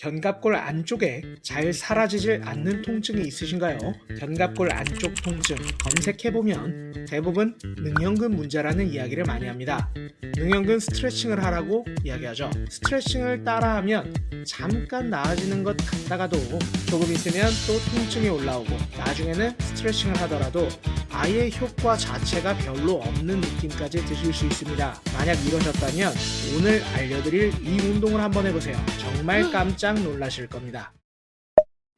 견갑골 안쪽에 잘 사라지질 않는 통증이 있으신가요? 견갑골 안쪽 통증 검색해보면 대부분 능형근 문제라는 이야기를 많이 합니다. 능형근 스트레칭을 하라고 이야기하죠. 스트레칭을 따라하면 잠깐 나아지는 것 같다가도 조금 있으면 또 통증이 올라오고 나중에는 스트레칭을 하더라도 아예 효과 자체가 별로 없는 느낌까지 드실 수 있습니다. 만약 이러셨다면 오늘 알려드릴 이 운동을 한번 해보세요. 정말 깜짝 놀라실 겁니다.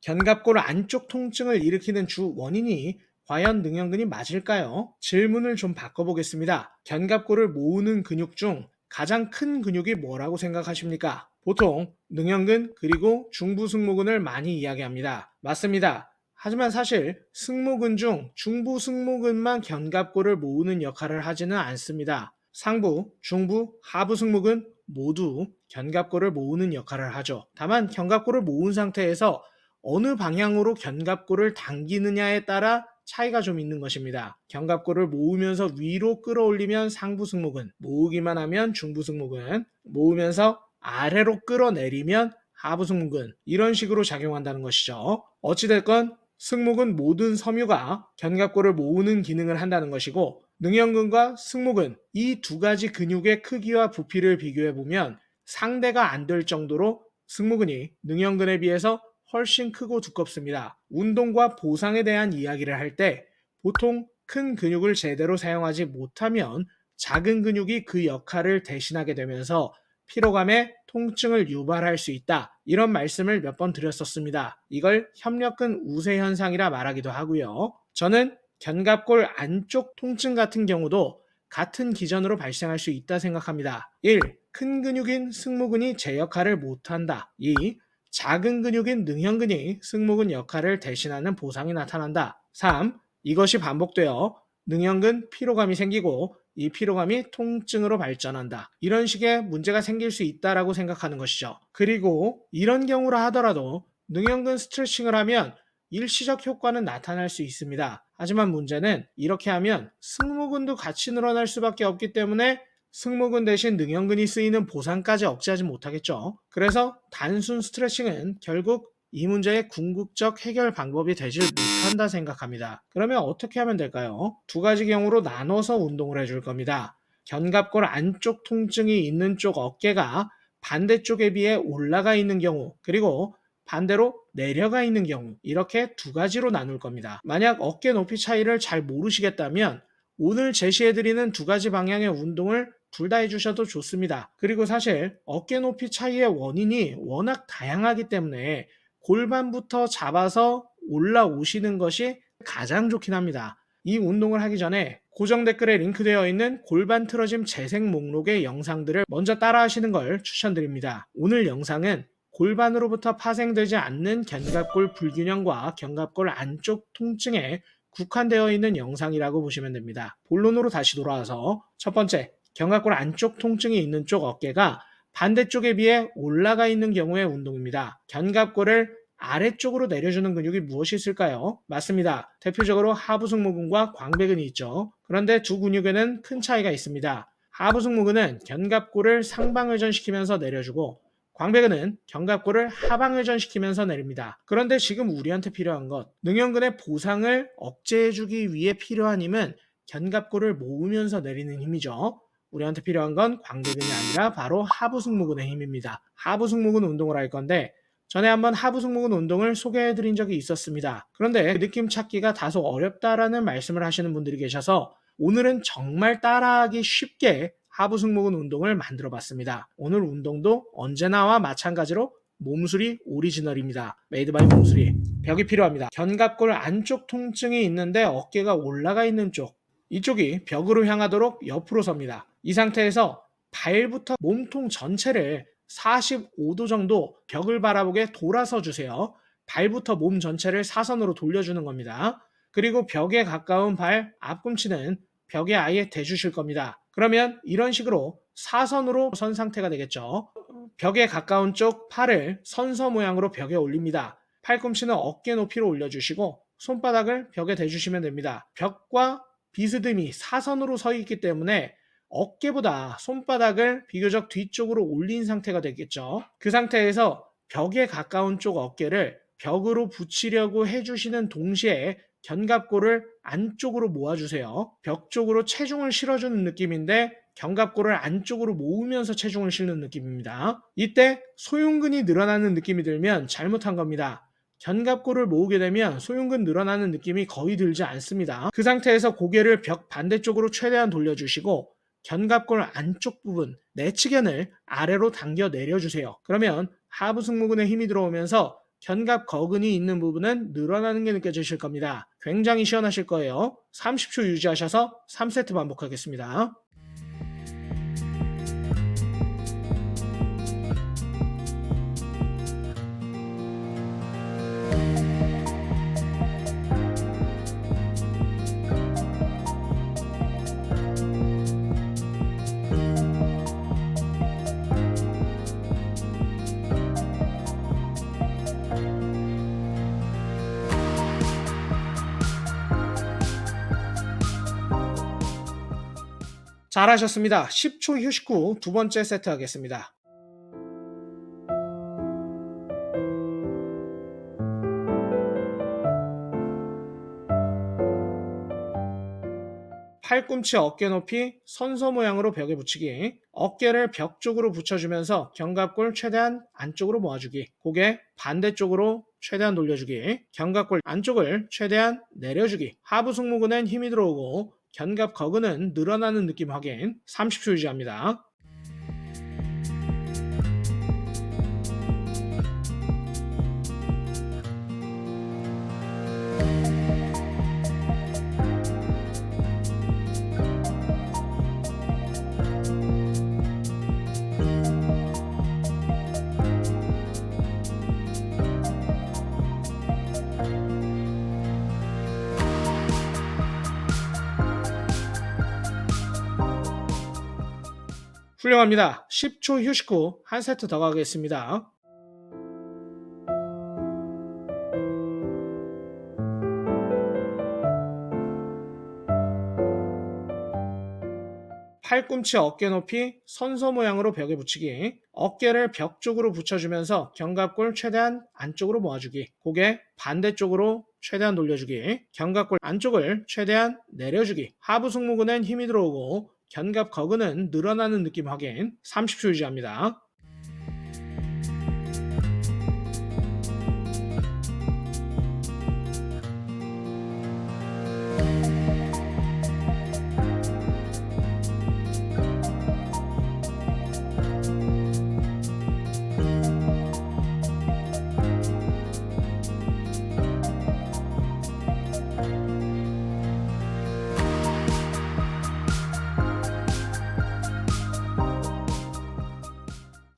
견갑골 안쪽 통증을 일으키는 주 원인이 과연 능형근이 맞을까요? 질문을 좀 바꿔보겠습니다. 견갑골을 모으는 근육 중 가장 큰 근육이 뭐라고 생각하십니까? 보통 능형근 그리고 중부승모근을 많이 이야기합니다. 맞습니다. 하지만 사실 승모근 중 중부승모근만 견갑골을 모으는 역할을 하지는 않습니다. 상부, 중부, 하부 승모근 모두 견갑골을 모으는 역할을 하죠. 다만 견갑골을 모은 상태에서 어느 방향으로 견갑골을 당기느냐에 따라 차이가 좀 있는 것입니다. 견갑골을 모으면서 위로 끌어올리면 상부승모근, 모으기만 하면 중부승모근, 모으면서 아래로 끌어내리면 하부승모근, 이런 식으로 작용한다는 것이죠. 어찌됐건 승모근 모든 섬유가 견갑골을 모으는 기능을 한다는 것이고, 능형근과 승모근, 이 두 가지 근육의 크기와 부피를 비교해보면 상대가 안 될 정도로 승모근이 능형근에 비해서 훨씬 크고 두껍습니다. 운동과 보상에 대한 이야기를 할 때 보통 큰 근육을 제대로 사용하지 못하면 작은 근육이 그 역할을 대신하게 되면서 피로감에 통증을 유발할 수 있다. 이런 말씀을 몇 번 드렸었습니다. 이걸 협력근 우세 현상이라 말하기도 하고요. 저는 견갑골 안쪽 통증 같은 경우도 같은 기전으로 발생할 수 있다 생각합니다. 1. 큰 근육인 승모근이 제 역할을 못한다. 2. 작은 근육인 능형근이 승모근 역할을 대신하는 보상이 나타난다. 3. 이것이 반복되어 능형근 피로감이 생기고 이 피로감이 통증으로 발전한다. 이런 식의 문제가 생길 수 있다라고 생각하는 것이죠. 그리고 이런 경우라 하더라도 능형근 스트레칭을 하면 일시적 효과는 나타날 수 있습니다. 하지만 문제는 이렇게 하면 승모근도 같이 늘어날 수밖에 없기 때문에 승모근 대신 능형근이 쓰이는 보상까지 억제하지 못하겠죠. 그래서 단순 스트레칭은 결국 이 문제의 궁극적 해결 방법이 되질 못한다 생각합니다. 그러면 어떻게 하면 될까요? 두 가지 경우로 나눠서 운동을 해줄 겁니다. 견갑골 안쪽 통증이 있는 쪽 어깨가 반대쪽에 비해 올라가 있는 경우, 그리고 반대로 내려가 있는 경우, 이렇게 두 가지로 나눌 겁니다. 만약 어깨 높이 차이를 잘 모르시겠다면 오늘 제시해드리는 두 가지 방향의 운동을 둘 다 해주셔도 좋습니다. 그리고 사실 어깨 높이 차이의 원인이 워낙 다양하기 때문에 골반부터 잡아서 올라오시는 것이 가장 좋긴 합니다. 이 운동을 하기 전에 고정 댓글에 링크되어 있는 골반 틀어짐 재생 목록의 영상들을 먼저 따라 하시는 걸 추천드립니다. 오늘 영상은 골반으로부터 파생되지 않는 견갑골 불균형과 견갑골 안쪽 통증에 국한되어 있는 영상이라고 보시면 됩니다. 본론으로 다시 돌아와서 첫 번째, 견갑골 안쪽 통증이 있는 쪽 어깨가 반대쪽에 비해 올라가 있는 경우의 운동입니다. 견갑골을 아래쪽으로 내려주는 근육이 무엇이 있을까요? 맞습니다. 대표적으로 하부승모근과 광배근이 있죠. 그런데 두 근육에는 큰 차이가 있습니다. 하부승모근은 견갑골을 상방회전시키면서 내려주고 광배근은 견갑골을 하방회전시키면서 내립니다. 그런데 지금 우리한테 필요한 것, 능형근의 보상을 억제해주기 위해 필요한 힘은 견갑골을 모으면서 내리는 힘이죠. 우리한테 필요한 건 광배근이 아니라 바로 하부승모근의 힘입니다. 하부승모근 운동을 할 건데 전에 한번 하부승모근 운동을 소개해드린 적이 있었습니다. 그런데 그 느낌 찾기가 다소 어렵다라는 말씀을 하시는 분들이 계셔서 오늘은 정말 따라하기 쉽게 하부승모근 운동을 만들어 봤습니다. 오늘 운동도 언제나와 마찬가지로 몸수리 오리지널입니다. 메이드 바이 몸수리. 벽이 필요합니다. 견갑골 안쪽 통증이 있는데 어깨가 올라가 있는 쪽, 이쪽이 벽으로 향하도록 옆으로 섭니다. 이 상태에서 발부터 몸통 전체를 45도 정도 벽을 바라보게 돌아서 주세요. 발부터 몸 전체를 사선으로 돌려주는 겁니다. 그리고 벽에 가까운 발 앞꿈치는 벽에 아예 대주실 겁니다. 그러면 이런 식으로 사선으로 선 상태가 되겠죠. 벽에 가까운 쪽 팔을 선서 모양으로 벽에 올립니다. 팔꿈치는 어깨 높이로 올려주시고 손바닥을 벽에 대주시면 됩니다. 벽과 비스듬히 사선으로 서 있기 때문에 어깨보다 손바닥을 비교적 뒤쪽으로 올린 상태가 되겠죠. 그 상태에서 벽에 가까운 쪽 어깨를 벽으로 붙이려고 해주시는 동시에 견갑골을 안쪽으로 모아주세요. 벽 쪽으로 체중을 실어주는 느낌인데 견갑골을 안쪽으로 모으면서 체중을 실는 느낌입니다. 이때 소흉근이 늘어나는 느낌이 들면 잘못한 겁니다. 견갑골을 모으게 되면 소흉근 늘어나는 느낌이 거의 들지 않습니다. 그 상태에서 고개를 벽 반대쪽으로 최대한 돌려주시고 견갑골 안쪽 부분, 내측연을 아래로 당겨 내려주세요. 그러면 하부 승모근에 힘이 들어오면서 견갑 거근이 있는 부분은 늘어나는 게 느껴지실 겁니다. 굉장히 시원하실 거예요. 30초 유지하셔서 3세트 반복하겠습니다. 잘하셨습니다. 10초 휴식 후 두 번째 세트 하겠습니다. 팔꿈치 어깨 높이 선서 모양으로 벽에 붙이기. 어깨를 벽 쪽으로 붙여주면서 견갑골 최대한 안쪽으로 모아주기. 고개 반대쪽으로 최대한 돌려주기. 견갑골 안쪽을 최대한 내려주기. 하부 승모근엔 힘이 들어오고 견갑 거근은 늘어나는 느낌 확인. 30초 유지합니다. 훌륭합니다. 10초 휴식 후 한 세트 더 가겠습니다. 팔꿈치 어깨 높이 선서 모양으로 벽에 붙이기. 어깨를 벽 쪽으로 붙여주면서 견갑골 최대한 안쪽으로 모아주기. 고개 반대쪽으로 최대한 돌려주기. 견갑골 안쪽을 최대한 내려주기. 하부 승모근엔 힘이 들어오고 견갑 거근은 늘어나는 느낌 확인. 30초 유지합니다.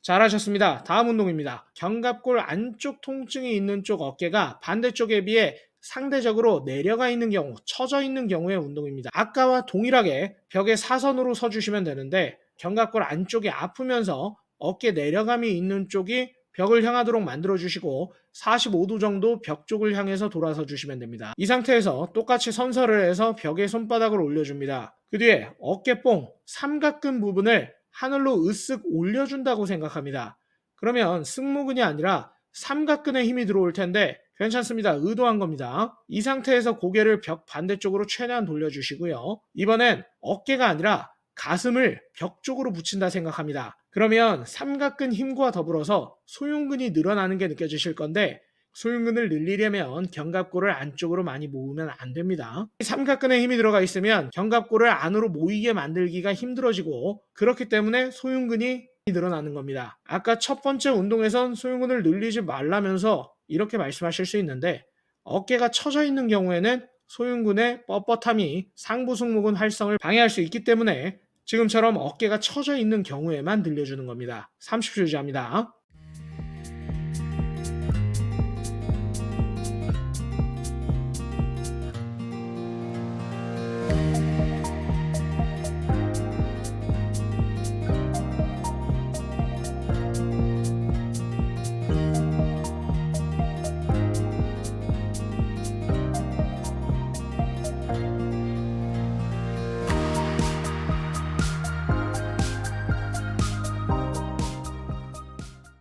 잘하셨습니다. 다음 운동입니다. 견갑골 안쪽 통증이 있는 쪽 어깨가 반대쪽에 비해 상대적으로 내려가 있는 경우, 처져 있는 경우의 운동입니다. 아까와 동일하게 벽에 사선으로 서주시면 되는데 견갑골 안쪽이 아프면서 어깨 내려감이 있는 쪽이 벽을 향하도록 만들어주시고 45도 정도 벽 쪽을 향해서 돌아서 주시면 됩니다. 이 상태에서 똑같이 선서를 해서 벽에 손바닥을 올려줍니다. 그 뒤에 어깨뽕, 삼각근 부분을 하늘로 으쓱 올려준다고 생각합니다. 그러면 승모근이 아니라 삼각근에 힘이 들어올 텐데 괜찮습니다. 의도한 겁니다. 이 상태에서 고개를 벽 반대쪽으로 최대한 돌려주시고요. 이번엔 어깨가 아니라 가슴을 벽 쪽으로 붙인다 생각합니다. 그러면 삼각근 힘과 더불어서 소흉근이 늘어나는 게 느껴지실 건데 소흉근을 늘리려면 견갑골을 안쪽으로 많이 모으면 안 됩니다. 삼각근에 힘이 들어가 있으면 견갑골을 안으로 모이게 만들기가 힘들어지고 그렇기 때문에 소흉근이 늘어나는 겁니다. 아까 첫 번째 운동에선 소흉근을 늘리지 말라면서 이렇게 말씀하실 수 있는데 어깨가 처져 있는 경우에는 소흉근의 뻣뻣함이 상부 승모근 활성을 방해할 수 있기 때문에 지금처럼 어깨가 처져 있는 경우에만 늘려주는 겁니다. 30초 유지합니다.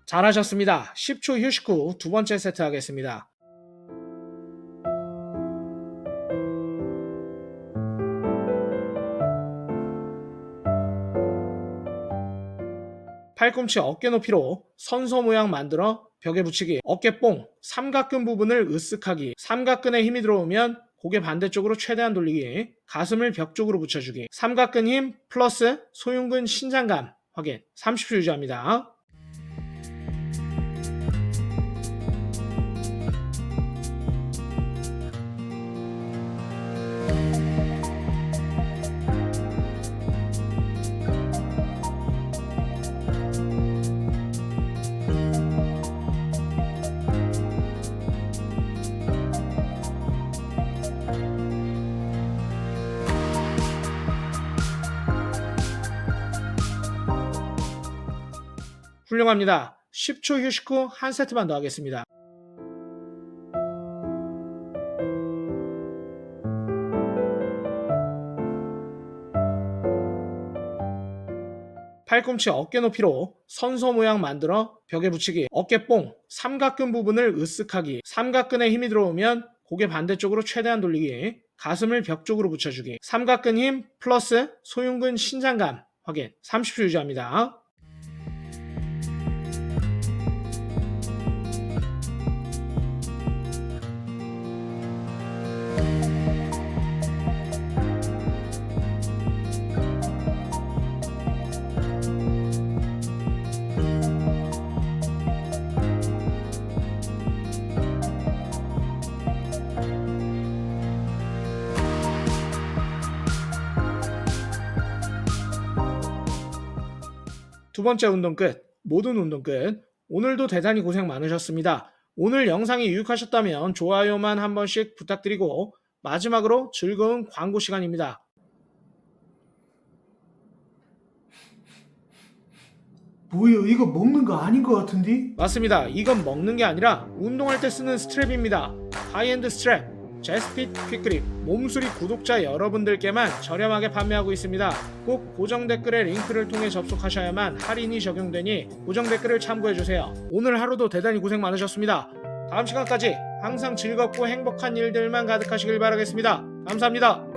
잘하셨습니다. 10초 휴식 후 두 번째 세트 하겠습니다. 팔꿈치 어깨 높이로 선서 모양 만들어 벽에 붙이기, 어깨뽕, 삼각근 부분을 으쓱하기, 삼각근에 힘이 들어오면 고개 반대쪽으로 최대한 돌리기, 가슴을 벽 쪽으로 붙여주기, 삼각근 힘 플러스 소흉근 신장감 확인, 30초 유지합니다. 훌륭합니다. 10초 휴식 후 한 세트만 더 하겠습니다. 팔꿈치 어깨 높이로 선서 모양 만들어 벽에 붙이기, 어깨뽕, 삼각근 부분을 으쓱하기, 삼각근에 힘이 들어오면 고개 반대쪽으로 최대한 돌리기, 가슴을 벽 쪽으로 붙여주기, 삼각근 힘 플러스 소흉근 신장감 확인, 30초 유지합니다. 두 번째 운동 끝. 모든 운동 끝. 오늘도 대단히 고생 많으셨습니다. 오늘 영상이 유익하셨다면 좋아요만 한 번씩 부탁드리고 마지막으로 즐거운 광고 시간입니다. 뭐야, 이거 먹는 거 아닌 것 같은데? 맞습니다. 이건 먹는 게 아니라 운동할 때 쓰는 스트랩입니다. 하이엔드 스트랩, 제스핏 퀵그립, 몸수리 구독자 여러분들께만 저렴하게 판매하고 있습니다. 꼭 고정 댓글의 링크를 통해 접속하셔야만 할인이 적용되니 고정 댓글을 참고해주세요. 오늘 하루도 대단히 고생 많으셨습니다. 다음 시간까지 항상 즐겁고 행복한 일들만 가득하시길 바라겠습니다. 감사합니다.